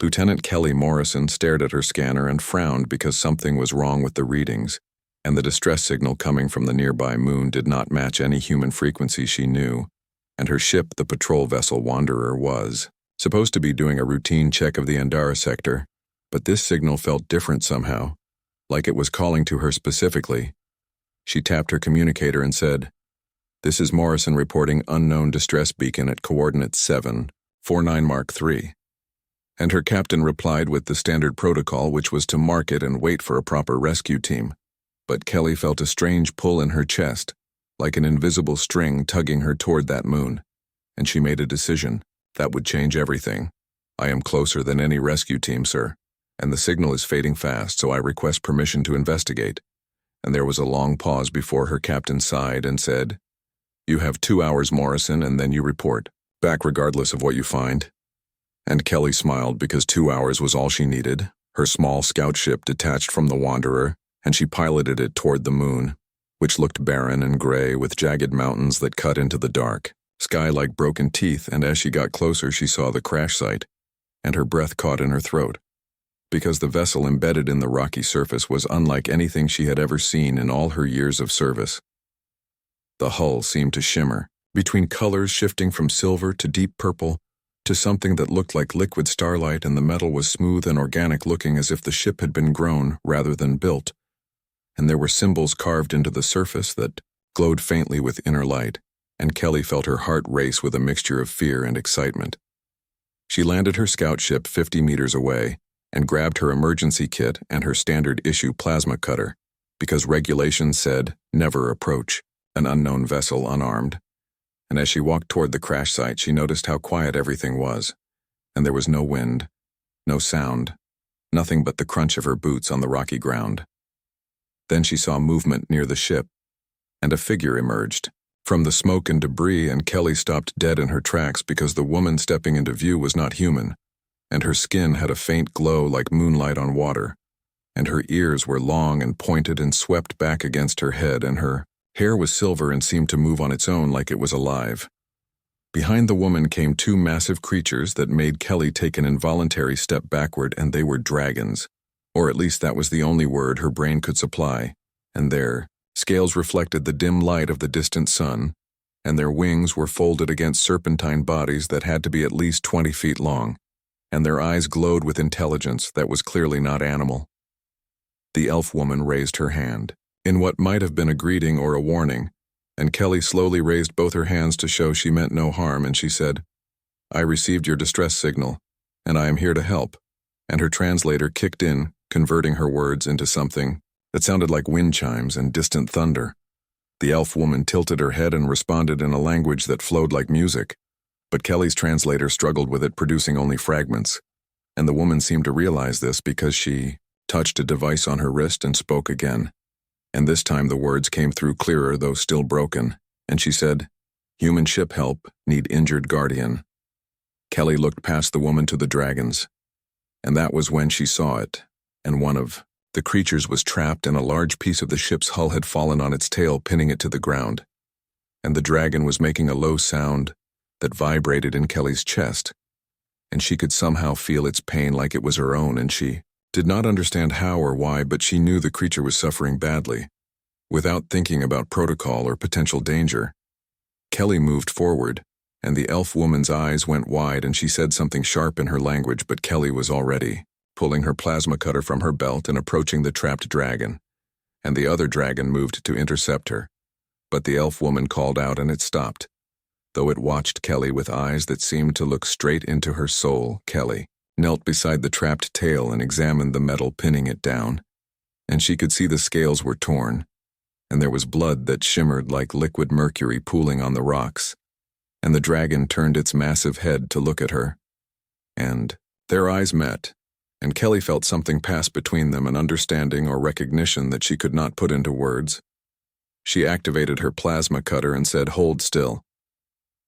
Lieutenant Kelly Morrison stared at her scanner and frowned because something was wrong with the readings, and the distress signal coming from the nearby moon did not match any human frequency she knew, and her ship, the patrol vessel Wanderer, was supposed to be doing a routine check of the Andara sector, but this signal felt different somehow, like it was calling to her specifically. She tapped her communicator and said, "This is Morrison reporting unknown distress beacon at coordinates 749 Mark III. And her captain replied with the standard protocol, which was to mark it and wait for a proper rescue team. But Kelly felt a strange pull in her chest, like an invisible string tugging her toward that moon, and she made a decision. That would change everything. "I am closer than any rescue team, sir, and the signal is fading fast, so I request permission to investigate." And there was a long pause before her captain sighed and said, "You have 2 hours, Morrison, and then you report back regardless of what you find." And Kelly smiled because 2 hours was all she needed. Her small scout ship detached from the Wanderer, and she piloted it toward the moon, which looked barren and gray with jagged mountains that cut into the dark sky like broken teeth, and as she got closer she saw the crash site, and her breath caught in her throat, because the vessel embedded in the rocky surface was unlike anything she had ever seen in all her years of service. The hull seemed to shimmer, between colors shifting from silver to deep purple to something that looked like liquid starlight, and the metal was smooth and organic, looking as if the ship had been grown rather than built. And there were symbols carved into the surface that glowed faintly with inner light, and Kelly felt her heart race with a mixture of fear and excitement. She landed her scout ship 50 meters away and grabbed her emergency kit and her standard issue plasma cutter, because regulations said never approach an unknown vessel unarmed. And as she walked toward the crash site, she noticed how quiet everything was, and there was no wind, no sound, nothing but the crunch of her boots on the rocky ground. Then she saw movement near the ship, and a figure emerged from the smoke and debris, and Kelly stopped dead in her tracks because the woman stepping into view was not human, and her skin had a faint glow like moonlight on water, and her ears were long and pointed and swept back against her head, and her hair was silver and seemed to move on its own like it was alive. Behind the woman came 2 massive creatures that made Kelly take an involuntary step backward, and they were dragons, or at least that was the only word her brain could supply, and their scales reflected the dim light of the distant sun, and their wings were folded against serpentine bodies that had to be at least 20 feet long, and their eyes glowed with intelligence that was clearly not animal. The elf woman raised her hand, in what might have been a greeting or a warning, and Kelly slowly raised both her hands to show she meant no harm, and she said, "I received your distress signal, and I am here to help." And her translator kicked in, converting her words into something that sounded like wind chimes and distant thunder. The elf woman tilted her head and responded in a language that flowed like music, but Kelly's translator struggled with it, producing only fragments, and the woman seemed to realize this because she touched a device on her wrist and spoke again. And this time the words came through clearer, though still broken, and she said, "Human ship help, need injured guardian." Kelly looked past the woman to the dragons, and that was when she saw it, and one of the creatures was trapped, and a large piece of the ship's hull had fallen on its tail, pinning it to the ground, and the dragon was making a low sound that vibrated in Kelly's chest, and she could somehow feel its pain like it was her own, and she did not understand how or why, but she knew the creature was suffering badly. Without thinking about protocol or potential danger, Kelly moved forward, and the elf woman's eyes went wide, and she said something sharp in her language, but Kelly was already pulling her plasma cutter from her belt and approaching the trapped dragon, and the other dragon moved to intercept her. But the elf woman called out, and it stopped, though it watched Kelly with eyes that seemed to look straight into her soul. Kelly knelt beside the trapped tail and examined the metal pinning it down, and she could see the scales were torn, and there was blood that shimmered like liquid mercury pooling on the rocks, and the dragon turned its massive head to look at her, and their eyes met, and Kelly felt something pass between them, an understanding or recognition that she could not put into words. She activated her plasma cutter and said, "Hold still."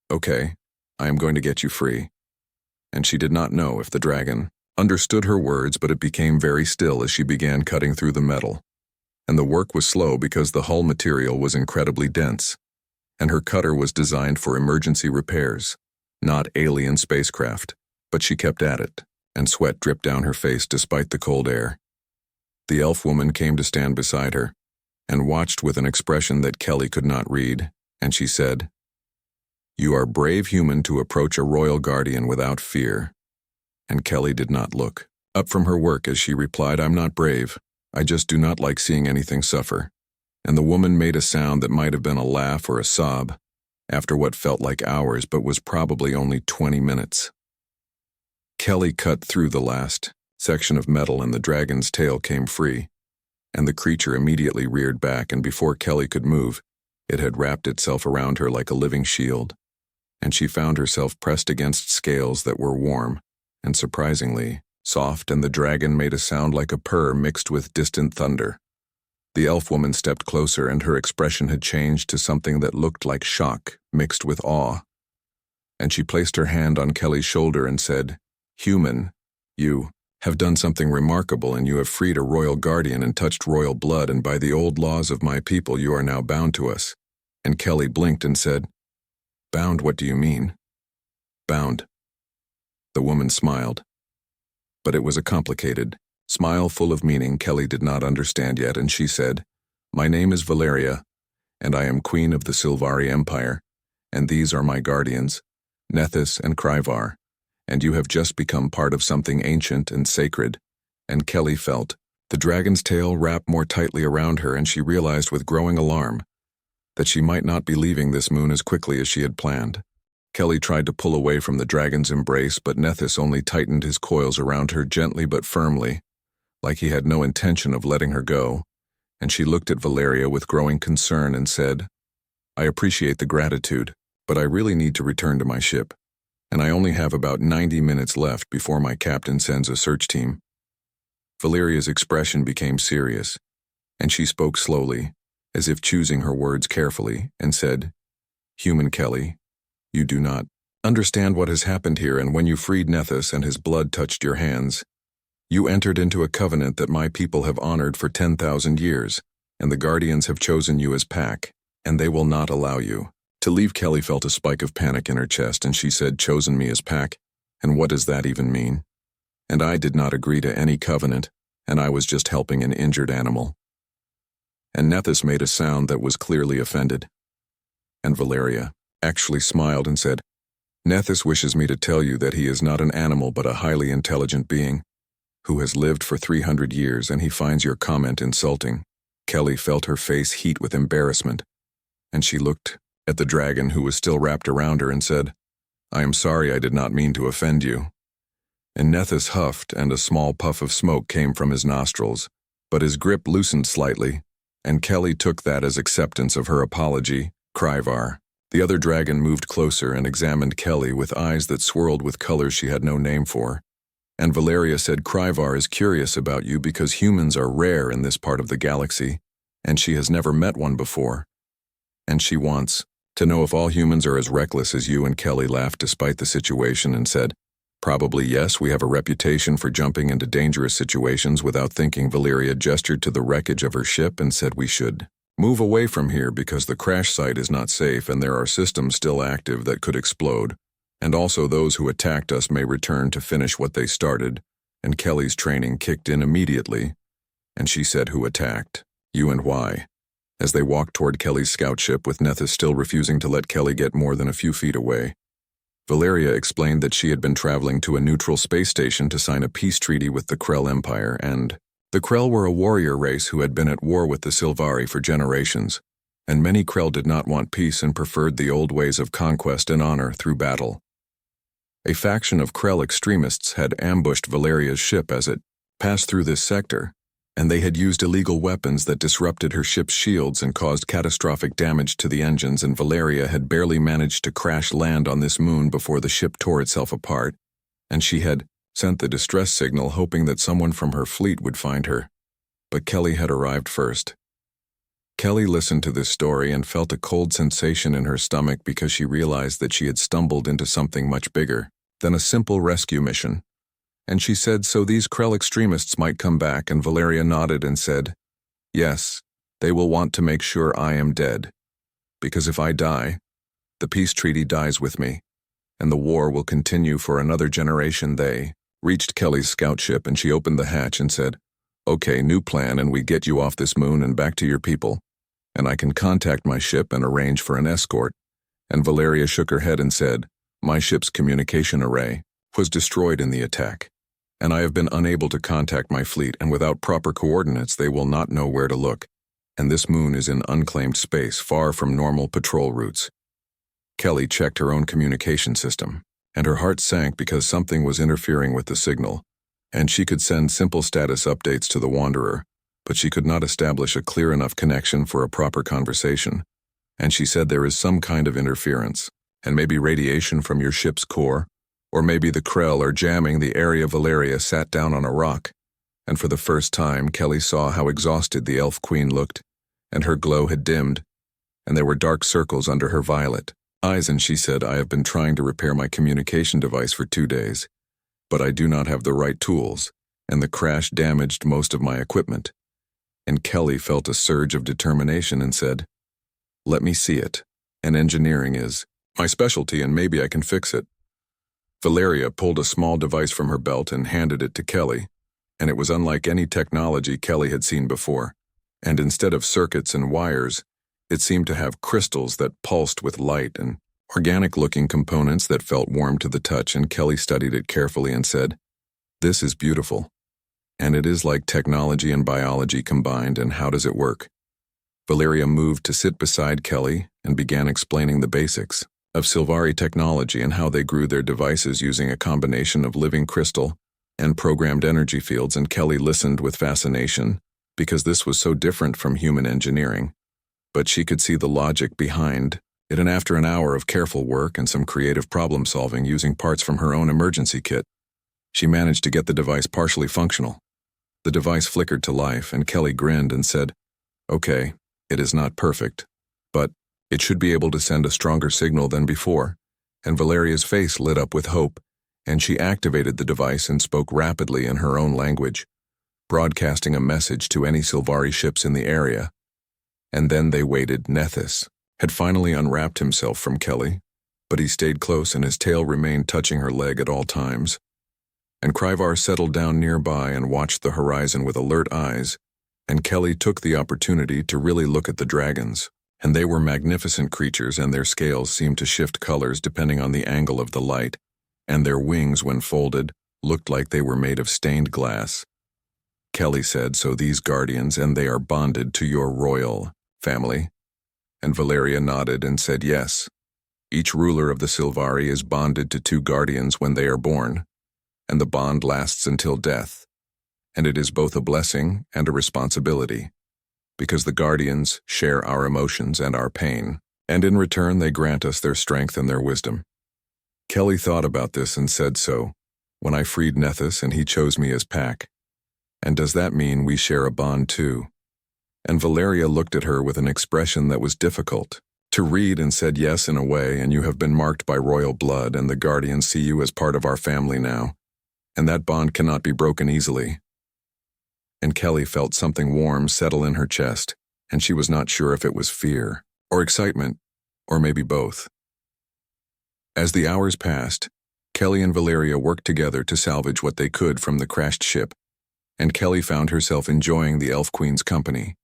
"Okay, I am going to get you free." And she did not know if the dragon understood her words, but it became very still as she began cutting through the metal. And the work was slow because the hull material was incredibly dense, and her cutter was designed for emergency repairs, not alien spacecraft, but she kept at it, and sweat dripped down her face despite the cold air. The elf woman came to stand beside her, and watched with an expression that Kelly could not read, and she said, "You are brave human to approach a royal guardian without fear." And Kelly did not look up from her work as she replied, "I'm not brave. I just do not like seeing anything suffer." And the woman made a sound that might have been a laugh or a sob, after what felt like hours but was probably only 20 minutes. Kelly cut through the last section of metal and the dragon's tail came free, and the creature immediately reared back, and before Kelly could move, it had wrapped itself around her like a living shield, and she found herself pressed against scales that were warm and surprisingly soft, and the dragon made a sound like a purr mixed with distant thunder. The elf woman stepped closer, and her expression had changed to something that looked like shock mixed with awe, and she placed her hand on Kelly's shoulder and said, "Human, you have done something remarkable, and you have freed a royal guardian and touched royal blood, and by the old laws of my people you are now bound to us." And Kelly blinked and said, "Bound, what do you mean?" "Bound." The woman smiled, but it was a complicated smile full of meaning Kelly did not understand yet, and she said, "My name is Valeria, and I am queen of the Silvari Empire, and these are my guardians, Nethys and Kryvar, and you have just become part of something ancient and sacred." And Kelly felt the dragon's tail wrap more tightly around her, and she realized with growing alarm that she might not be leaving this moon as quickly as she had planned. Kelly tried to pull away from the dragon's embrace, but Nethys only tightened his coils around her gently but firmly, like he had no intention of letting her go, and she looked at Valeria with growing concern and said, "I appreciate the gratitude, but I really need to return to my ship, and I only have about 90 minutes left before my captain sends a search team." Valeria's expression became serious, and she spoke slowly, as if choosing her words carefully, and said, "Human Kelly, you do not understand what has happened here, and when you freed Nethys and his blood touched your hands, you entered into a covenant that my people have honored for 10,000 years, and the Guardians have chosen you as pack, and they will not allow you to leave." Kelly felt a spike of panic in her chest, and she said, "Chosen me as pack? And what does that even mean? And I did not agree to any covenant, and I was just helping an injured animal." And Nethys made a sound that was clearly offended. And Valeria actually smiled and said, "Nethys wishes me to tell you that he is not an animal but a highly intelligent being who has lived for 300 years, and he finds your comment insulting." Kelly felt her face heat with embarrassment, and she looked at the dragon who was still wrapped around her and said, "I am sorry, I did not mean to offend you." And Nethys huffed, and a small puff of smoke came from his nostrils, but his grip loosened slightly, and Kelly took that as acceptance of her apology. Kryvar, the other dragon, moved closer and examined Kelly with eyes that swirled with colors she had no name for. And Valeria said, "Kryvar is curious about you because humans are rare in this part of the galaxy, and she has never met one before. And she wants to know if all humans are as reckless as you." And Kelly laughed despite the situation and said, "Probably yes, we have a reputation for jumping into dangerous situations without thinking." Valeria gestured to the wreckage of her ship and said we should move away from here because the crash site is not safe and there are systems still active that could explode. And also those who attacked us may return to finish what they started. And Kelly's training kicked in immediately, and she said, "Who attacked? You and why?" As they walked toward Kelly's scout ship, with Nethys still refusing to let Kelly get more than a few feet away, Valeria explained that she had been traveling to a neutral space station to sign a peace treaty with the Krell Empire, and the Krell were a warrior race who had been at war with the Silvari for generations, and many Krell did not want peace and preferred the old ways of conquest and honor through battle. A faction of Krell extremists had ambushed Valeria's ship as it passed through this sector, and they had used illegal weapons that disrupted her ship's shields and caused catastrophic damage to the engines, and Valeria had barely managed to crash land on this moon before the ship tore itself apart, and she had sent the distress signal hoping that someone from her fleet would find her. But Kelly had arrived first. Kelly listened to this story and felt a cold sensation in her stomach because she realized that she had stumbled into something much bigger than a simple rescue mission. And she said, "So these Krell extremists might come back?" And Valeria nodded and said, "Yes, they will want to make sure I am dead. Because if I die, the peace treaty dies with me, and the war will continue for another generation. They reached Kelly's scout ship and she opened the hatch and said, "Okay, new plan and we get you off this moon and back to your people. And I can contact my ship and arrange for an escort." And Valeria shook her head and said, "My ship's communication array was destroyed in the attack, and I have been unable to contact my fleet, and without proper coordinates they will not know where to look, and this moon is in unclaimed space far from normal patrol routes." Kelly checked her own communication system, and her heart sank because something was interfering with the signal, and she could send simple status updates to the Wanderer, but she could not establish a clear enough connection for a proper conversation. And she said there is some kind of interference, and maybe radiation from your ship's core, or maybe the Krell are jamming the area. Valeria sat down on a rock, and for the first time Kelly saw how exhausted the Elf Queen looked, and her glow had dimmed, and there were dark circles under her violet eyes, and she said, "I have been trying to repair my communication device for 2 days, but I do not have the right tools, and the crash damaged most of my equipment." And Kelly felt a surge of determination and said, "Let me see it, and engineering is my specialty and maybe I can fix it." Valeria pulled a small device from her belt and handed it to Kelly, and it was unlike any technology Kelly had seen before, and instead of circuits and wires, it seemed to have crystals that pulsed with light and organic-looking components that felt warm to the touch. And Kelly studied it carefully and said, "This is beautiful. And it is like technology and biology combined, and how does it work?" Valeria moved to sit beside Kelly and began explaining the basics of Sylvari technology and how they grew their devices using a combination of living crystal and programmed energy fields. And Kelly listened with fascination because this was so different from human engineering. But she could see the logic behind it, and after an hour of careful work and some creative problem-solving using parts from her own emergency kit, she managed to get the device partially functional. The device flickered to life, and Kelly grinned and said, "Okay, it is not perfect, but it should be able to send a stronger signal than before." And Valeria's face lit up with hope, and she activated the device and spoke rapidly in her own language, broadcasting a message to any Sylvari ships in the area. And then they waited. Nethys had finally unwrapped himself from Kelly, but he stayed close and his tail remained touching her leg at all times. And Kryvar settled down nearby and watched the horizon with alert eyes, and Kelly took the opportunity to really look at the dragons. And they were magnificent creatures, and their scales seemed to shift colors depending on the angle of the light, and their wings, when folded, looked like they were made of stained glass. Kelly said, "So these guardians, and they are bonded to your royal family?" And Valeria nodded and said yes. Each ruler of the Sylvari is bonded to 2 guardians when they are born, and the bond lasts until death. And it is both a blessing and a responsibility, because the guardians share our emotions and our pain, and in return they grant us their strength and their wisdom. Kelly thought about this and said, "So, when I freed Nethys and he chose me as pack, and does that mean we share a bond too?" And Valeria looked at her with an expression that was difficult to read and said, "Yes, in a way, and you have been marked by royal blood, and the guardians see you as part of our family now, and that bond cannot be broken easily." And Kelly felt something warm settle in her chest, and she was not sure if it was fear, or excitement, or maybe both. As the hours passed, Kelly and Valeria worked together to salvage what they could from the crashed ship, and Kelly found herself enjoying the Elf Queen's company.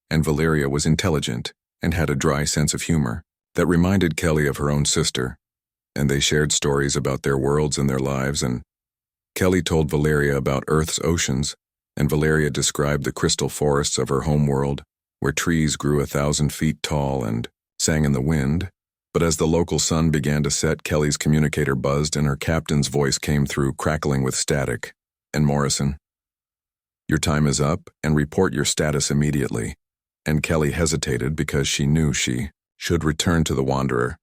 And Valeria was intelligent and had a dry sense of humor that reminded Kelly of her own sister, and they shared stories about their worlds and their lives. And Kelly told Valeria about Earth's oceans, and Valeria described the crystal forests of her home world, where trees grew 1,000 feet tall and sang in the wind. But as the local sun began to set, Kelly's communicator buzzed and her captain's voice came through, crackling with static. "And Morrison, your time is up, and report your status immediately." And Kelly hesitated because she knew she should return to the Wanderer.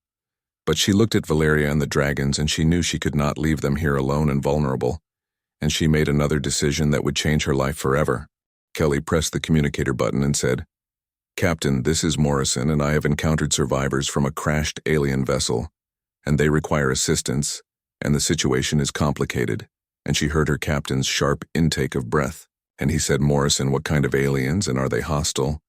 But she looked at Valeria and the dragons, and she knew she could not leave them here alone and vulnerable, and she made another decision that would change her life forever. Kelly pressed the communicator button and said, "Captain, this is Morrison, and I have encountered survivors from a crashed alien vessel, and they require assistance, and the situation is complicated." And she heard her captain's sharp intake of breath, and he said, "Morrison, what kind of aliens, and are they hostile?"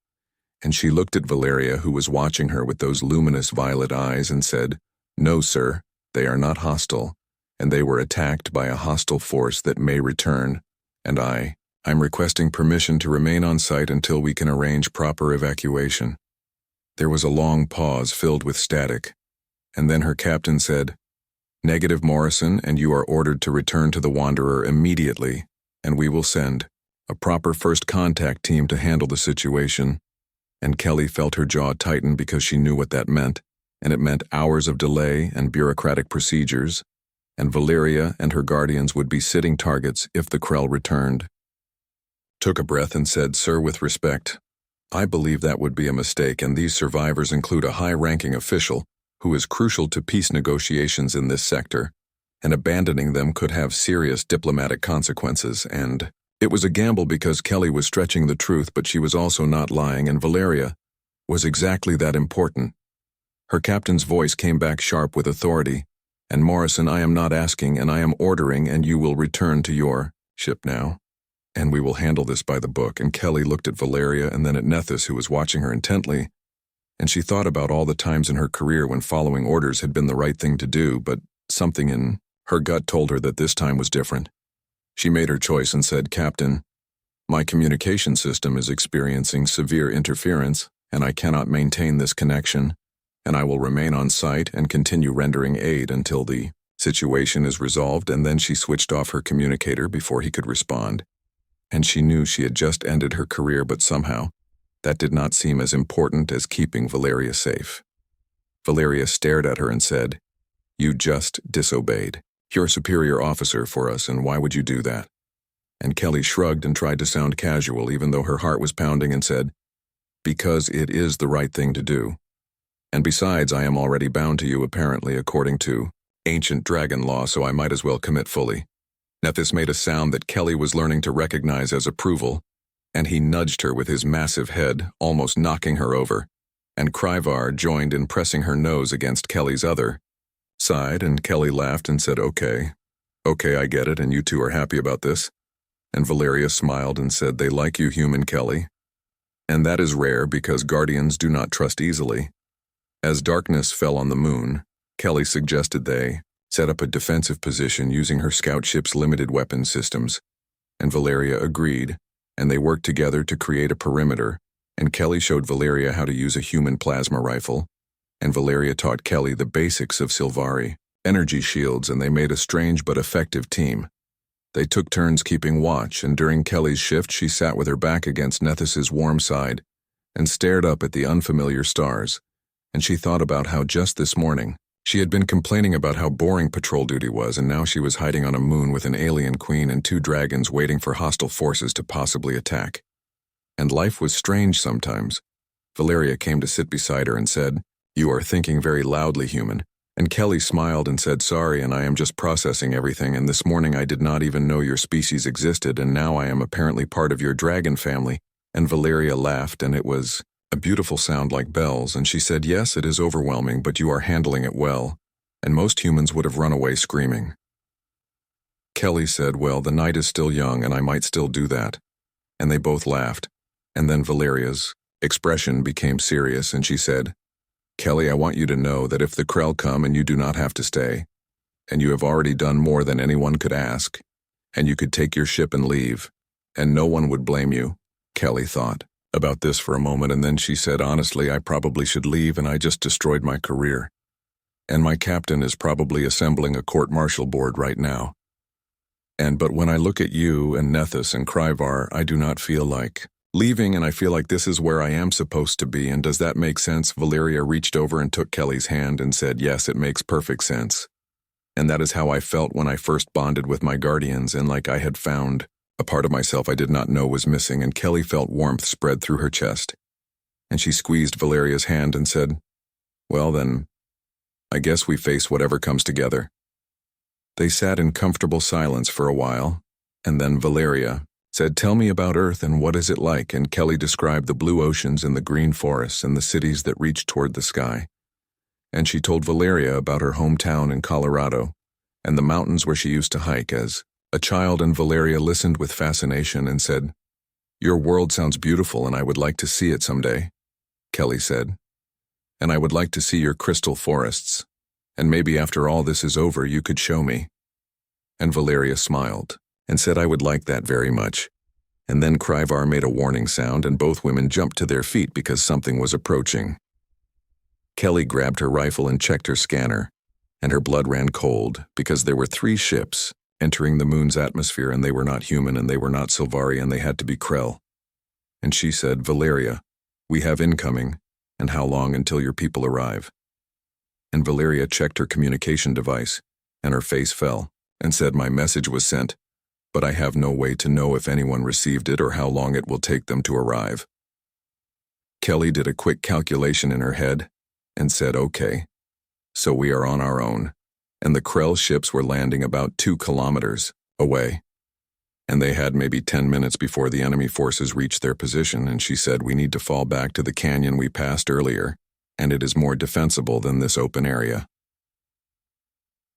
And she looked at Valeria, who was watching her with those luminous violet eyes, and said, "No, sir, they are not hostile, and they were attacked by a hostile force that may return, and I'm requesting permission to remain on site until we can arrange proper evacuation." There was a long pause filled with static, and then her captain said, "Negative, Morrison, and you are ordered to return to the Wanderer immediately, and we will send a proper first contact team to handle the situation." And Kelly felt her jaw tighten because she knew what that meant, and it meant hours of delay and bureaucratic procedures, and Valeria and her guardians would be sitting targets if the Krell returned. Took a breath and said, "Sir, with respect, I believe that would be a mistake, and these survivors include a high-ranking official who is crucial to peace negotiations in this sector, and abandoning them could have serious diplomatic consequences, and..." It was a gamble because Kelly was stretching the truth, but she was also not lying, and Valeria was exactly that important. Her captain's voice came back sharp with authority, "And Morrison, I am not asking, and I am ordering, and you will return to your ship now. And we will handle this by the book." And Kelly looked at Valeria and then at Nethys, who was watching her intently, and she thought about all the times in her career when following orders had been the right thing to do, but something in her gut told her that this time was different. She made her choice and said, "Captain, my communication system is experiencing severe interference, and I cannot maintain this connection, and I will remain on site and continue rendering aid until the situation is resolved." And then she switched off her communicator before he could respond. And she knew she had just ended her career, but somehow that did not seem as important as keeping Valeria safe. Valeria stared at her and said, "You just disobeyed. You're a superior officer for us, and why would you do that?" And Kelly shrugged and tried to sound casual, even though her heart was pounding, and said, "Because it is the right thing to do. And besides, I am already bound to you, apparently, according to ancient dragon law, so I might as well commit fully." Nethys made a sound that Kelly was learning to recognize as approval, and he nudged her with his massive head, almost knocking her over, and Kryvar joined in pressing her nose against Kelly's other side, and Kelly laughed and said, Okay, I get it, and you two are happy about this." And Valeria smiled and said, "They like you, human Kelly. And that is rare because guardians do not trust easily." As darkness fell on the moon, Kelly suggested they set up a defensive position using her scout ship's limited weapon systems, and Valeria agreed, and they worked together to create a perimeter, and Kelly showed Valeria how to use a human plasma rifle, and Valeria taught Kelly the basics of Sylvari energy shields, and they made a strange but effective team. They took turns keeping watch, and during Kelly's shift she sat with her back against Nethys's warm side and stared up at the unfamiliar stars, and she thought about how just this morning she had been complaining about how boring patrol duty was, and now she was hiding on a moon with an alien queen and 2 dragons waiting for hostile forces to possibly attack. And life was strange sometimes. Valeria came to sit beside her and said, "You are thinking very loudly, human." And Kelly smiled and said, "Sorry, and I am just processing everything, and this morning I did not even know your species existed, and now I am apparently part of your dragon family." And Valeria laughed, and it was a beautiful sound like bells, and she said, "Yes, it is overwhelming, but you are handling it well, and most humans would have run away screaming." Kelly said, "Well, the night is still young, and I might still do that." And they both laughed, and then Valeria's expression became serious, and she said, "Kelly, I want you to know that if the Krell come and you do not have to stay, and you have already done more than anyone could ask, and you could take your ship and leave, and no one would blame you." Kelly thought about this for a moment, and then she said, "Honestly, I probably should leave, and I just destroyed my career. And my captain is probably assembling a court-martial board right now. But when I look at you and Nethys and Kryvar, I do not feel like leaving, and I feel like this is where I am supposed to be, and does that make sense?" Valeria reached over and took Kelly's hand and said, "Yes, it makes perfect sense. And that is how I felt when I first bonded with my guardians, and like I had found a part of myself I did not know was missing." And Kelly felt warmth spread through her chest, and she squeezed Valeria's hand and said, "Well then, I guess we face whatever comes together." They sat in comfortable silence for a while, and then Valeria said, "Tell me about Earth, and what is it like?" And Kelly described the blue oceans and the green forests and the cities that reached toward the sky. And she told Valeria about her hometown in Colorado and the mountains where she used to hike as a child, and Valeria listened with fascination and said, "Your world sounds beautiful, and I would like to see it someday," Kelly said. "And I would like to see your crystal forests, and maybe after all this is over you could show me." And Valeria smiled and said I would like that very much. And then Kryvar made a warning sound and both women jumped to their feet because something was approaching. Kelly grabbed her rifle and checked her scanner, and her blood ran cold because there were 3 ships entering the moon's atmosphere and they were not human and they were not Sylvari and they had to be Krell. And she said, Valeria, we have incoming, and how long until your people arrive? And Valeria checked her communication device, and her face fell, and said my message was sent, but I have no way to know if anyone received it or how long it will take them to arrive. Kelly did a quick calculation in her head and said, okay, so we are on our own, and the Krell ships were landing about 2 kilometers away, and they had maybe 10 minutes before the enemy forces reached their position, and she said we need to fall back to the canyon we passed earlier, and it is more defensible than this open area.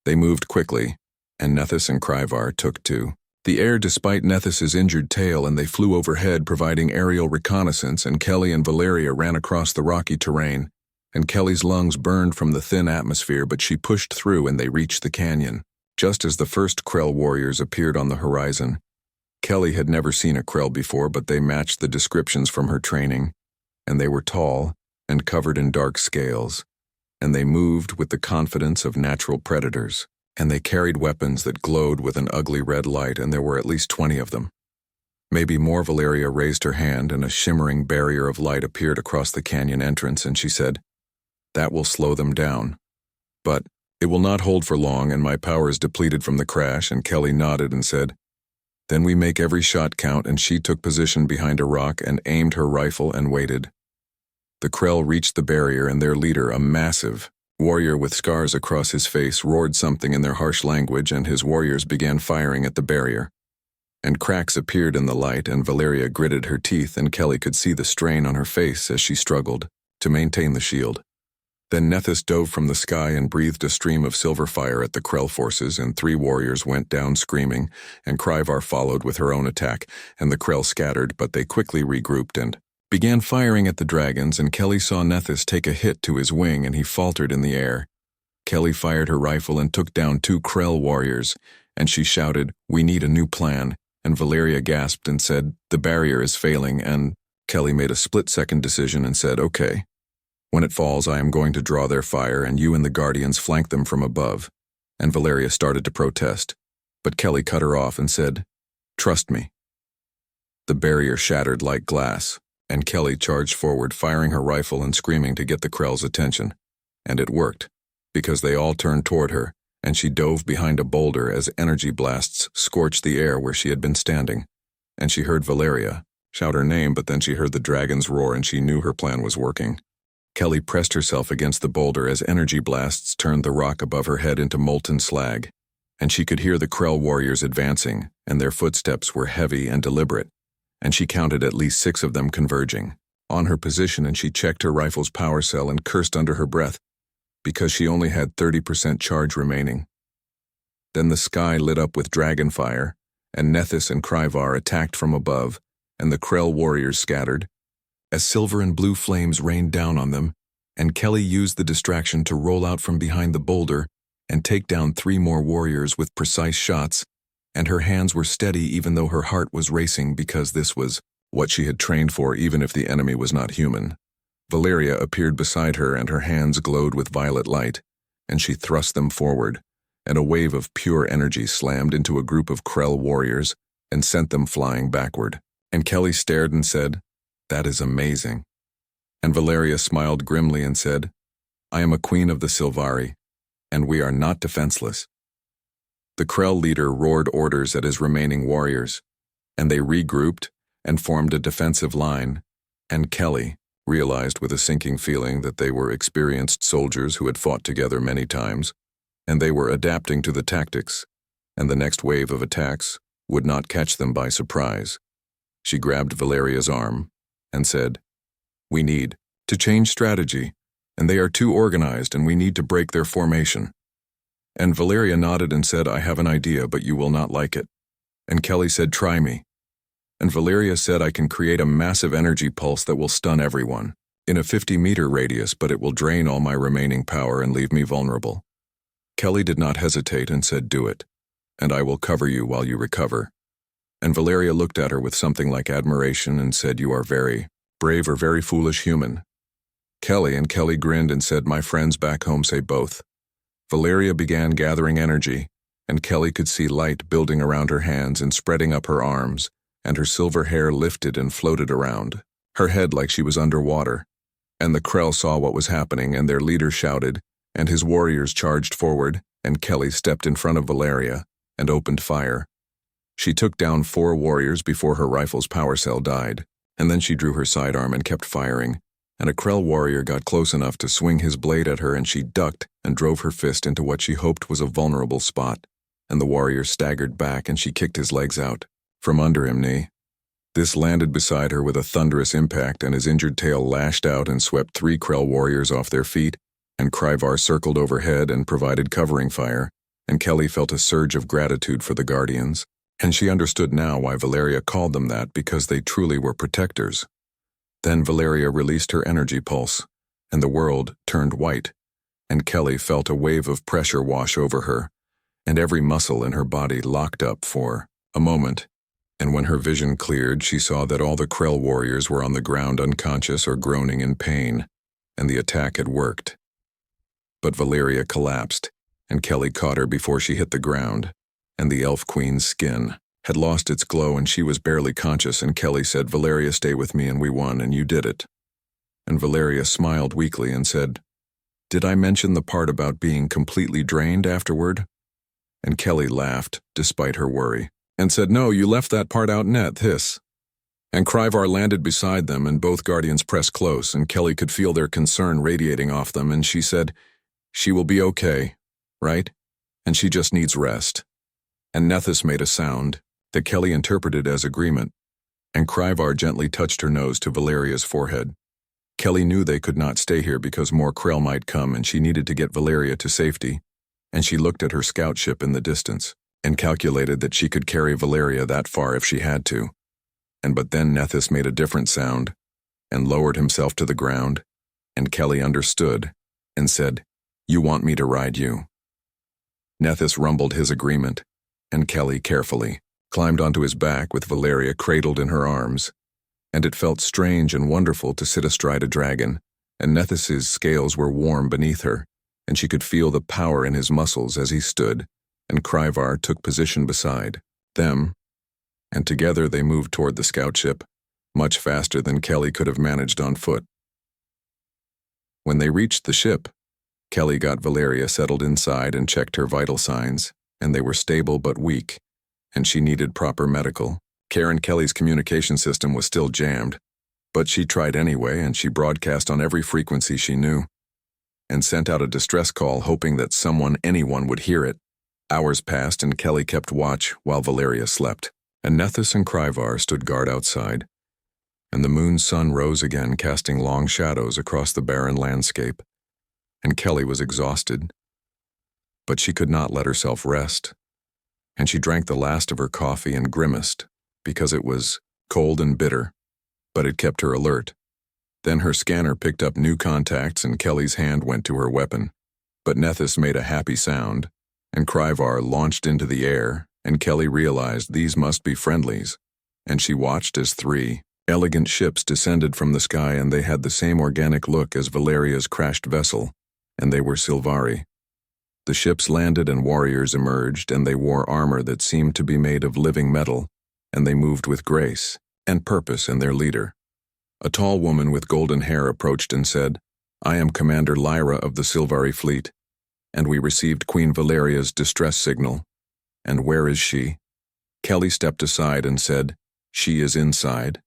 They moved quickly, and Nethys and Kryvar took to the air despite Nethys's injured tail, and they flew overhead providing aerial reconnaissance, and Kelly and Valeria ran across the rocky terrain, and Kelly's lungs burned from the thin atmosphere, but she pushed through and they reached the canyon. Just as the first Krell warriors appeared on the horizon, Kelly had never seen a Krell before, but they matched the descriptions from her training, and they were tall and covered in dark scales, and they moved with the confidence of natural predators, and they carried weapons that glowed with an ugly red light, and there were at least 20 of them. Maybe more. Valeria raised her hand and a shimmering barrier of light appeared across the canyon entrance, and she said, that will slow them down. But it will not hold for long, and my power is depleted from the crash, and Kelly nodded and said, then we make every shot count, and she took position behind a rock and aimed her rifle and waited. The Krell reached the barrier, and their leader, a massive warrior with scars across his face, roared something in their harsh language, and his warriors began firing at the barrier. And cracks appeared in the light, and Valeria gritted her teeth, and Kelly could see the strain on her face as she struggled to maintain the shield. Then Nethys dove from the sky and breathed a stream of silver fire at the Krell forces, and 3 warriors went down screaming, and Kryvar followed with her own attack, and the Krell scattered, but they quickly regrouped and began firing at the dragons, and Kelly saw Nethys take a hit to his wing and he faltered in the air. Kelly fired her rifle and took down 2 Krell warriors, and she shouted, we need a new plan, and Valeria gasped and said, the barrier is failing, and Kelly made a split-second decision and said, okay. When it falls, I am going to draw their fire, and you and the Guardians flank them from above. And Valeria started to protest, but Kelly cut her off and said, trust me. The barrier shattered like glass, and Kelly charged forward, firing her rifle and screaming to get the Krell's attention. And it worked, because they all turned toward her, and she dove behind a boulder as energy blasts scorched the air where she had been standing. And she heard Valeria shout her name, but then she heard the dragons roar, and she knew her plan was working. Kelly pressed herself against the boulder as energy blasts turned the rock above her head into molten slag, and she could hear the Krell warriors advancing, and their footsteps were heavy and deliberate, and she counted at least 6 of them converging on her position, and she checked her rifle's power cell and cursed under her breath because she only had 30% charge remaining. Then the sky lit up with dragon fire, and Nethys and Kryvar attacked from above, and the Krell warriors scattered, as silver and blue flames rained down on them, and Kelly used the distraction to roll out from behind the boulder and take down 3 more warriors with precise shots, and her hands were steady even though her heart was racing because this was what she had trained for even if the enemy was not human. Valeria appeared beside her and her hands glowed with violet light, and she thrust them forward, and a wave of pure energy slammed into a group of Krell warriors and sent them flying backward. And Kelly stared and said, that is amazing. And Valeria smiled grimly and said, I am a queen of the Sylvari, and we are not defenseless. The Krell leader roared orders at his remaining warriors, and they regrouped and formed a defensive line, and Kelly realized with a sinking feeling that they were experienced soldiers who had fought together many times, and they were adapting to the tactics, and the next wave of attacks would not catch them by surprise. She grabbed Valeria's arm and said, we need to change strategy, and they are too organized, and we need to break their formation. And Valeria nodded and said, I have an idea, but you will not like it. And Kelly said, try me. And Valeria said, I can create a massive energy pulse that will stun everyone in a 50-meter radius, but it will drain all my remaining power and leave me vulnerable. Kelly did not hesitate and said, do it. and I will cover you while you recover." And Valeria looked at her with something like admiration and said, "You are very brave or very foolish human." Kelly grinned and said, "My friends back home say both." Valeria began gathering energy, and Kelly could see light building around her hands and spreading up her arms, and her silver hair lifted and floated around her head like she was underwater. And the Krell saw what was happening, and their leader shouted, and his warriors charged forward, and Kelly stepped in front of Valeria and opened fire. She took down 4 warriors before her rifle's power cell died, and then she drew her sidearm and kept firing, and a Krell warrior got close enough to swing his blade at her, and she ducked and drove her fist into what she hoped was a vulnerable spot, and the warrior staggered back and she kicked his legs out from under him. This landed beside her with a thunderous impact, and his injured tail lashed out and swept 3 Krell warriors off their feet, and Kryvar circled overhead and provided covering fire, and Kelly felt a surge of gratitude for the Guardians, and she understood now why Valeria called them that, because they truly were protectors. Then Valeria released her energy pulse, and the world turned white, and Kelly felt a wave of pressure wash over her, and every muscle in her body locked up for a moment. And when her vision cleared, she saw that all the Krell warriors were on the ground unconscious or groaning in pain, and the attack had worked. But Valeria collapsed, and Kelly caught her before she hit the ground, and the Elf Queen's skin had lost its glow and she was barely conscious, and Kelly said, "Valeria, stay with me, and we won, and you did it." And Valeria smiled weakly and said, "Did I mention the part about being completely drained afterward?" And Kelly laughed, despite her worry, and said, "No, you left that part out net, hiss." And Kryvar landed beside them, and both Guardians pressed close, and Kelly could feel their concern radiating off them, and she said, "She will be okay, right? And she just needs rest." And Nethys made a sound that Kelly interpreted as agreement, and Kryvar gently touched her nose to Valeria's forehead. Kelly knew they could not stay here because more Krell might come, and she needed to get Valeria to safety, and she looked at her scout ship in the distance, and calculated that she could carry Valeria that far if she had to. But then Nethys made a different sound, and lowered himself to the ground, and Kelly understood, and said, "You want me to ride you?" Nethys rumbled his agreement, and Kelly carefully climbed onto his back with Valeria cradled in her arms, and it felt strange and wonderful to sit astride a dragon, and Nethys's scales were warm beneath her, and she could feel the power in his muscles as he stood, and Kryvar took position beside them, and together they moved toward the scout ship, much faster than Kelly could have managed on foot. When they reached the ship, Kelly got Valeria settled inside and checked her vital signs, and they were stable but weak, and she needed proper medical care, and Kelly's communication system was still jammed, but she tried anyway, and she broadcast on every frequency she knew, and sent out a distress call hoping that anyone would hear it. Hours passed, and Kelly kept watch while Valeria slept, and Nethys and Kryvar stood guard outside, and the moon's sun rose again, casting long shadows across the barren landscape, and Kelly was exhausted, but she could not let herself rest, and she drank the last of her coffee and grimaced, because it was cold and bitter, but it kept her alert. Then her scanner picked up new contacts, and Kelly's hand went to her weapon, but Nethys made a happy sound, and Kryvar launched into the air, and Kelly realized these must be friendlies, and she watched as 3 elegant ships descended from the sky, and they had the same organic look as Valeria's crashed vessel, and they were Sylvari. The ships landed and warriors emerged, and they wore armor that seemed to be made of living metal, and they moved with grace and purpose in their leader. A tall woman with golden hair approached and said, "I am Commander Lyra of the Sylvari fleet, and we received Queen Valeria's distress signal. And where is she?" Kelly stepped aside and said, "She is inside,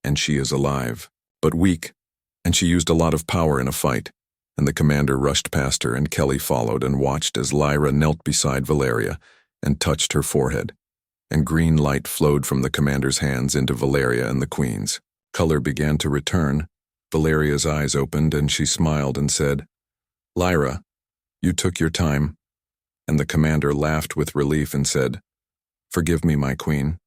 and she is alive, but weak, and she used a lot of power in a fight." And the commander rushed past her, and Kelly followed and watched as Lyra knelt beside Valeria and touched her forehead, and green light flowed from the commander's hands into Valeria and the queen's. Color began to return. Valeria's eyes opened, and she smiled and said, "Lyra, you took your time." And the commander laughed with relief and said, "Forgive me, my queen,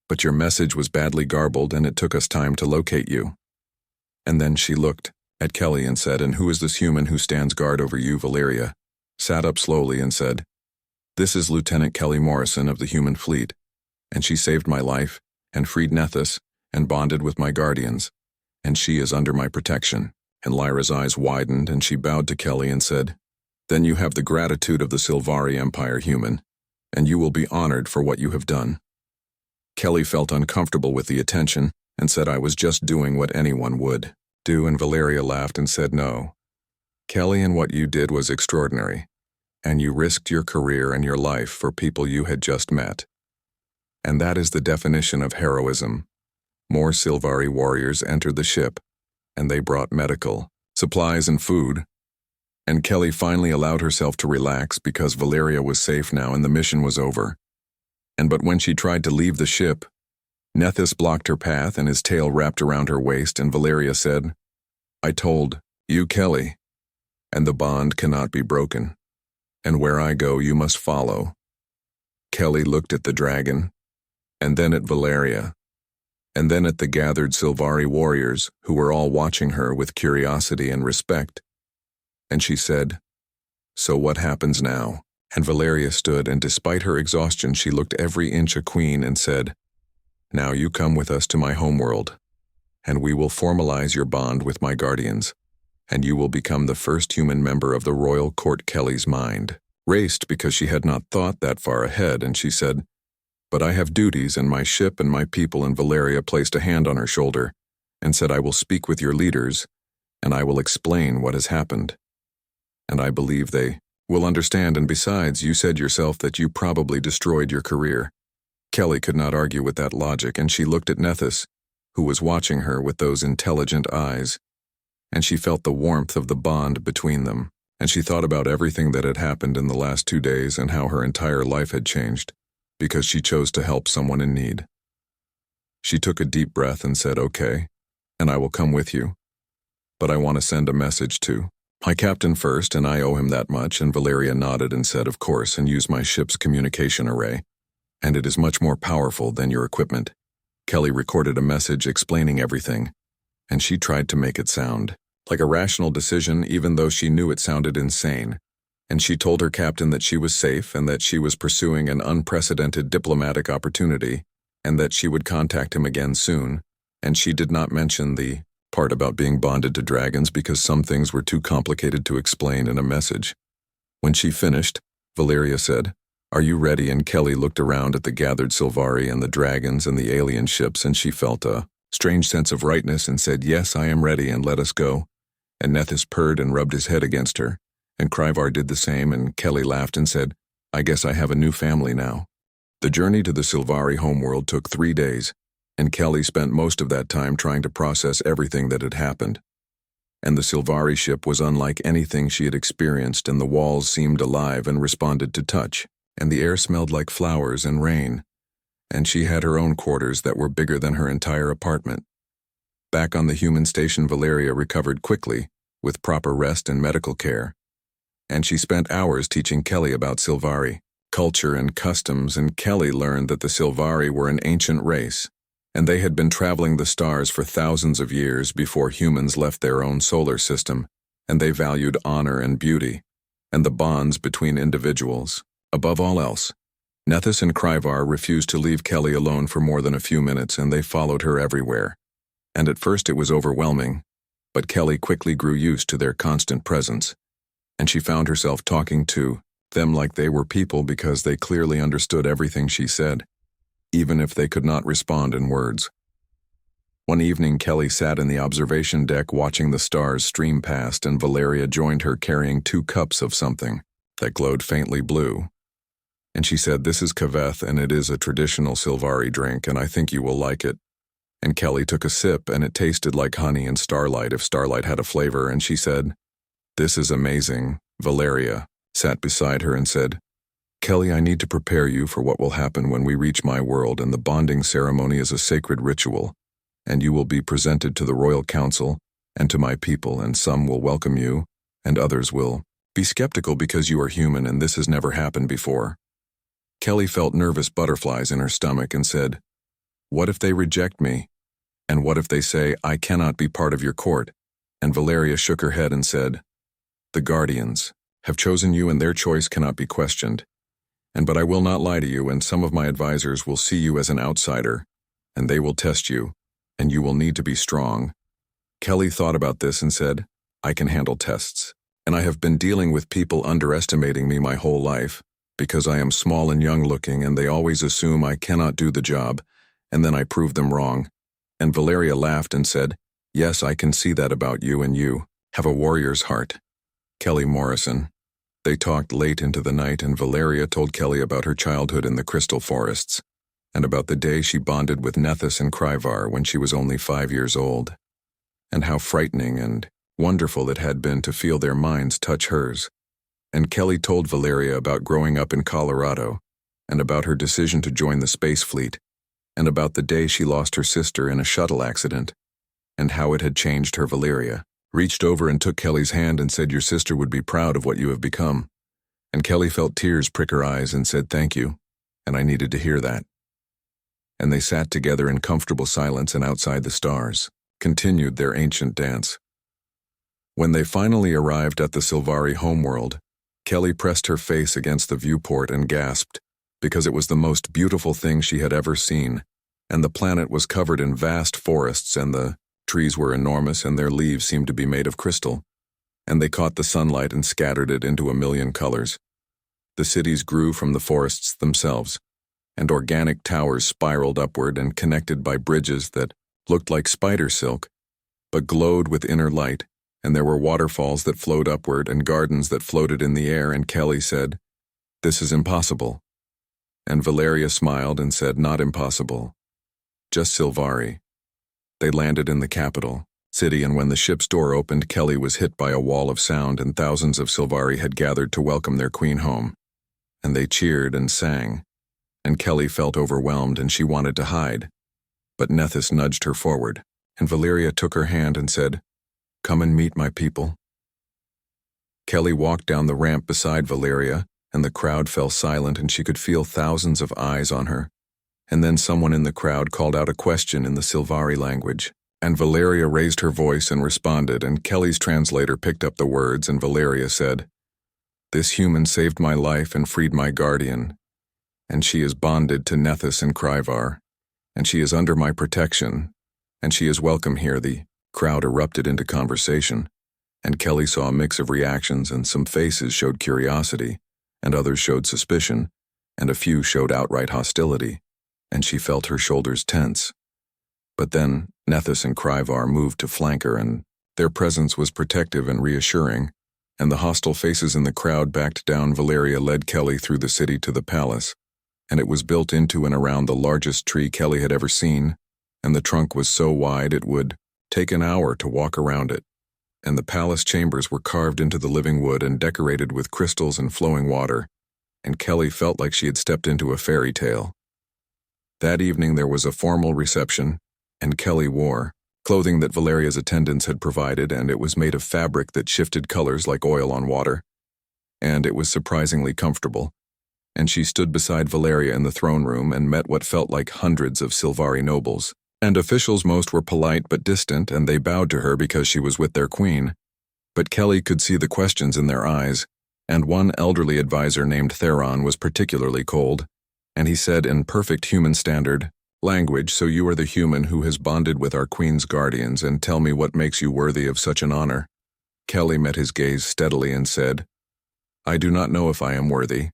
but your message was badly garbled, and it took us time to locate you." And then she looked at Kelly and said, "And who is this human who stands guard over you?" Valeria sat up slowly and said, This is Lieutenant Kelly Morrison of the human fleet, and she saved my life, and freed Nethys, and bonded with my guardians, and she is under my protection." And Lyra's eyes widened, and she bowed to Kelly and said, "Then you have the gratitude of the Sylvari Empire, human, and you will be honored for what you have done." Kelly felt uncomfortable with the attention, and said I was just doing what anyone would do, and Valeria laughed and said, "No, Kelly, and what you did was extraordinary, and you risked your career and your life for people you had just met. And that is the definition of heroism." More Sylvari warriors entered the ship, and they brought medical supplies and food. And Kelly finally allowed herself to relax because Valeria was safe now and the mission was over. But when she tried to leave the ship, Nethys blocked her path and his tail wrapped around her waist, and Valeria said, "I told you, Kelly, and the bond cannot be broken, and where I go you must follow." Kelly looked at the dragon, and then at Valeria, and then at the gathered Sylvari warriors who were all watching her with curiosity and respect. And she said, "So what happens now?" And Valeria stood, and despite her exhaustion she looked every inch a queen and said, "Now you come with us to my homeworld, and we will formalize your bond with my guardians, and you will become the first human member of the royal court." Kelly's mind raced because she had not thought that far ahead, and she said, "But I have duties and my ship and my people." And Valeria placed a hand on her shoulder and said, "I will speak with your leaders, and I will explain what has happened. And I believe they will understand, and besides, you said yourself that you probably destroyed your career." Kelly could not argue with that logic, and she looked at Nethys, who was watching her with those intelligent eyes, and she felt the warmth of the bond between them, and she thought about everything that had happened in the last 2 days and how her entire life had changed, because she chose to help someone in need. She took a deep breath and said, "Okay, and I will come with you, but I want to send a message to my captain first, and I owe him that much." And Valeria nodded and said, "Of course, and use my ship's communication array, and it is much more powerful than your equipment." Kelly recorded a message explaining everything, and she tried to make it sound like a rational decision even though she knew it sounded insane. And she told her captain that she was safe and that she was pursuing an unprecedented diplomatic opportunity and that she would contact him again soon, and she did not mention the part about being bonded to dragons because some things were too complicated to explain in a message. When she finished, Valeria said, "Are you ready?" And Kelly looked around at the gathered Sylvari and the dragons and the alien ships, and she felt a strange sense of rightness and said, "Yes, I am ready, and let us go." And Nethys purred and rubbed his head against her, and Kryvar did the same, and Kelly laughed and said, "I guess I have a new family now." The journey to the Sylvari homeworld took 3 days, and Kelly spent most of that time trying to process everything that had happened. And the Sylvari ship was unlike anything she had experienced, and the walls seemed alive and responded to touch, and the air smelled like flowers and rain, and she had her own quarters that were bigger than her entire apartment. Back on the human station, Valeria recovered quickly, with proper rest and medical care, and she spent hours teaching Kelly about Sylvari culture and customs, and Kelly learned that the Sylvari were an ancient race, and they had been traveling the stars for thousands of years before humans left their own solar system, and they valued honor and beauty, and the bonds between individuals, above all else. Nethys and Kryvar refused to leave Kelly alone for more than a few minutes, and they followed her everywhere. And at first it was overwhelming, but Kelly quickly grew used to their constant presence, and she found herself talking to them like they were people because they clearly understood everything she said, even if they could not respond in words. One evening, Kelly sat in the observation deck watching the stars stream past, and Valeria joined her carrying 2 cups of something that glowed faintly blue. And she said, "This is kaveth, and it is a traditional Sylvari drink, and I think you will like it." And Kelly took a sip, and it tasted like honey and starlight if starlight had a flavor, and she said, "This is amazing." Valeria sat beside her and said, "Kelly, I need to prepare you for what will happen when we reach my world, and the bonding ceremony is a sacred ritual, and you will be presented to the royal council and to my people, and some will welcome you, and others will be skeptical because you are human and this has never happened before." Kelly felt nervous butterflies in her stomach and said, "What if they reject me? And what if they say, 'I cannot be part of your court'?" And Valeria shook her head and said, "The guardians have chosen you, and their choice cannot be questioned. But I will not lie to you, and some of my advisors will see you as an outsider, and they will test you, and you will need to be strong. Kelly thought about this and said, I can handle tests, and I have been dealing with people underestimating me my whole life, because I am small and young-looking, and they always assume I cannot do the job, and then I prove them wrong. And Valeria laughed and said, yes, I can see that about you, and you have a warrior's heart. Kelly Morrison. They talked late into the night, and Valeria told Kelly about her childhood in the crystal forests, and about the day she bonded with Nethys and Kryvar when she was only 5 years old, and how frightening and wonderful it had been to feel their minds touch hers. And Kelly told Valeria about growing up in Colorado, and about her decision to join the space fleet, and about the day she lost her sister in a shuttle accident, and how it had changed her. Valeria reached over and took Kelly's hand and said, your sister would be proud of what you have become. And Kelly felt tears prick her eyes and said, thank you, and I needed to hear that. And they sat together in comfortable silence, and outside the stars continued their ancient dance. When they finally arrived at the Sylvari homeworld, Kelly pressed her face against the viewport and gasped, because it was the most beautiful thing she had ever seen, and the planet was covered in vast forests, and the trees were enormous, and their leaves seemed to be made of crystal, and they caught the sunlight and scattered it into a million colors. The cities grew from the forests themselves, and organic towers spiraled upward and connected by bridges that looked like spider silk, but glowed with inner light, and there were waterfalls that flowed upward and gardens that floated in the air. And Kelly said, this is impossible. And Valeria smiled and said, not impossible, just Sylvari. They landed in the capital city, and when the ship's door opened, Kelly was hit by a wall of sound, and thousands of Sylvari had gathered to welcome their queen home. And they cheered and sang, and Kelly felt overwhelmed, and she wanted to hide. But Nethys nudged her forward, and Valeria took her hand and said, come and meet my people. Kelly walked down the ramp beside Valeria, and the crowd fell silent, and she could feel thousands of eyes on her. And then someone in the crowd called out a question in the Sylvari language, and Valeria raised her voice and responded, and Kelly's translator picked up the words, and Valeria said, this human saved my life and freed my guardian, and she is bonded to Nethys and Kryvar, and she is under my protection, and she is welcome here. The crowd erupted into conversation, and Kelly saw a mix of reactions, and some faces showed curiosity, and others showed suspicion, and a few showed outright hostility, and she felt her shoulders tense. But then Nethys and Kryvar moved to flank her, and their presence was protective and reassuring, and the hostile faces in the crowd backed down. Valeria led Kelly through the city to the palace, and it was built into and around the largest tree Kelly had ever seen, and the trunk was so wide it would take an hour to walk around it, and the palace chambers were carved into the living wood and decorated with crystals and flowing water, and Kelly felt like she had stepped into a fairy tale. That evening there was a formal reception, and Kelly wore clothing that Valeria's attendants had provided, and it was made of fabric that shifted colors like oil on water, and it was surprisingly comfortable, and she stood beside Valeria in the throne room and met what felt like hundreds of Sylvari nobles and officials. Most were polite but distant, and they bowed to her because she was with their queen, but Kelly could see the questions in their eyes, and one elderly advisor named Theron was particularly cold, and he said in perfect human standard language, so you are the human who has bonded with our queen's guardians, and tell me what makes you worthy of such an honor. Kelly met his gaze steadily and said, I do not know if I am worthy,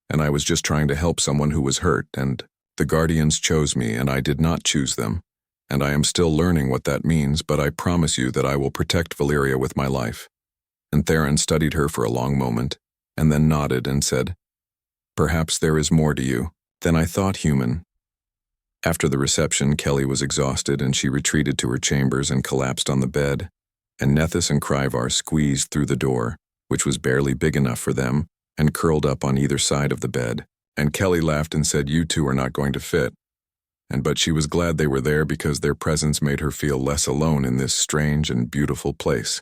and I was just trying to help someone who was hurt, and the guardians chose me, and I did not choose them, and I am still learning what that means, but I promise you that I will protect Valeria with my life. And Theron studied her for a long moment, and then nodded and said, perhaps there is more to you than I thought, human. After the reception, Kelly was exhausted, and she retreated to her chambers and collapsed on the bed, and Nethys and Kryvar squeezed through the door, which was barely big enough for them, and curled up on either side of the bed, and Kelly laughed and said, you two are not going to fit. But she was glad they were there, because their presence made her feel less alone in this strange and beautiful place.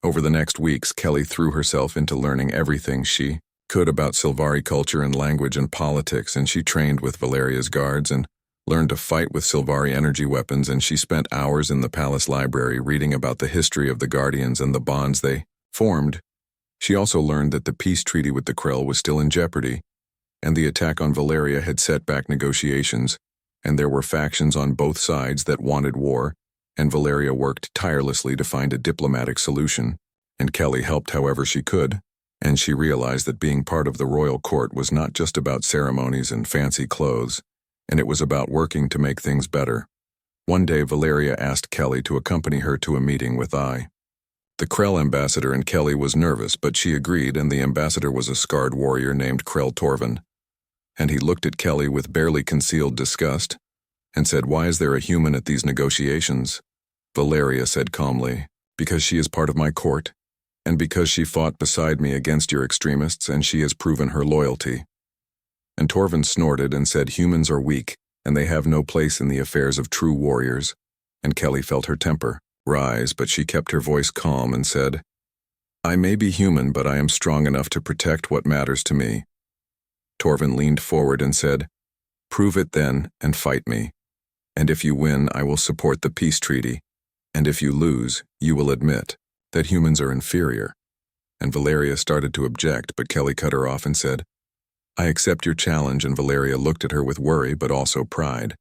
Over the next weeks, Kelly threw herself into learning everything she could about Sylvari culture and language and politics, and she trained with Valeria's guards and learned to fight with Sylvari energy weapons, and she spent hours in the palace library reading about the history of the Guardians and the bonds they formed She also learned that the peace treaty with the Krell was still in jeopardy, and the attack on Valeria had set back negotiations, and there were factions on both sides that wanted war, and Valeria worked tirelessly to find a diplomatic solution, and Kelly helped however she could, and she realized that being part of the royal court was not just about ceremonies and fancy clothes, and it was about working to make things better. One day Valeria asked Kelly to accompany her to a meeting with I. The Krell ambassador, and Kelly was nervous, but she agreed, and the ambassador was a scarred warrior named Krell Torvin. And he looked at Kelly with barely concealed disgust, and said, "Why is there a human at these negotiations?" Valeria said calmly, "Because she is part of my court, and because she fought beside me against your extremists, and she has proven her loyalty." And Torvin snorted and said, "Humans are weak, and they have no place in the affairs of true warriors." And Kelly felt her temper rise, but she kept her voice calm and said, "I may be human, but I am strong enough to protect what matters to me." Torvin leaned forward and said, "Prove it then, and fight me. And if you win, I will support the peace treaty. And if you lose, you will admit that humans are inferior." And Valeria started to object, but Kelly cut her off and said, "I accept your challenge," and Valeria looked at her with worry but also pride.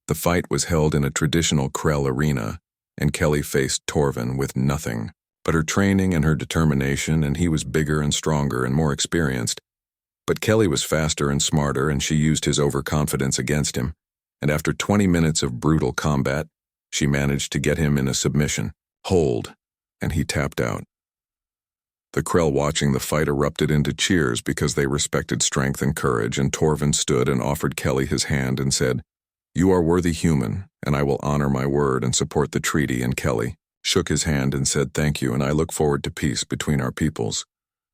The fight was held in a traditional Krell arena, and Kelly faced Torvin with nothing but her training and her determination, and he was bigger and stronger and more experienced. But Kelly was faster and smarter, and she used his overconfidence against him, and after 20 minutes of brutal combat, she managed to get him in a submission hold, and he tapped out. The Krell watching the fight erupted into cheers because they respected strength and courage, and Torvin stood and offered Kelly his hand and said, "You are worthy human, and I will honor my word and support the treaty." And Kelly shook his hand and said, "Thank you, and I look forward to peace between our peoples."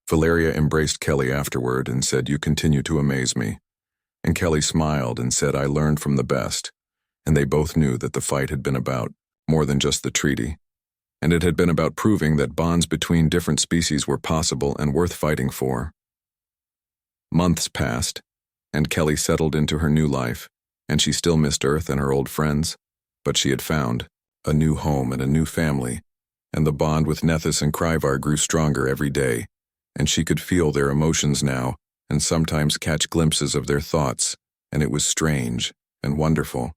Valeria embraced Kelly afterward and said, "You continue to amaze me." And Kelly smiled and said, "I learned from the best." And they both knew that the fight had been about more than just the treaty, and it had been about proving that bonds between different species were possible and worth fighting for. Months passed, and Kelly settled into her new life, and she still missed Earth and her old friends, but she had found a new home and a new family, and the bond with Nethys and Kryvar grew stronger every day, and she could feel their emotions now, and sometimes catch glimpses of their thoughts, and it was strange and wonderful.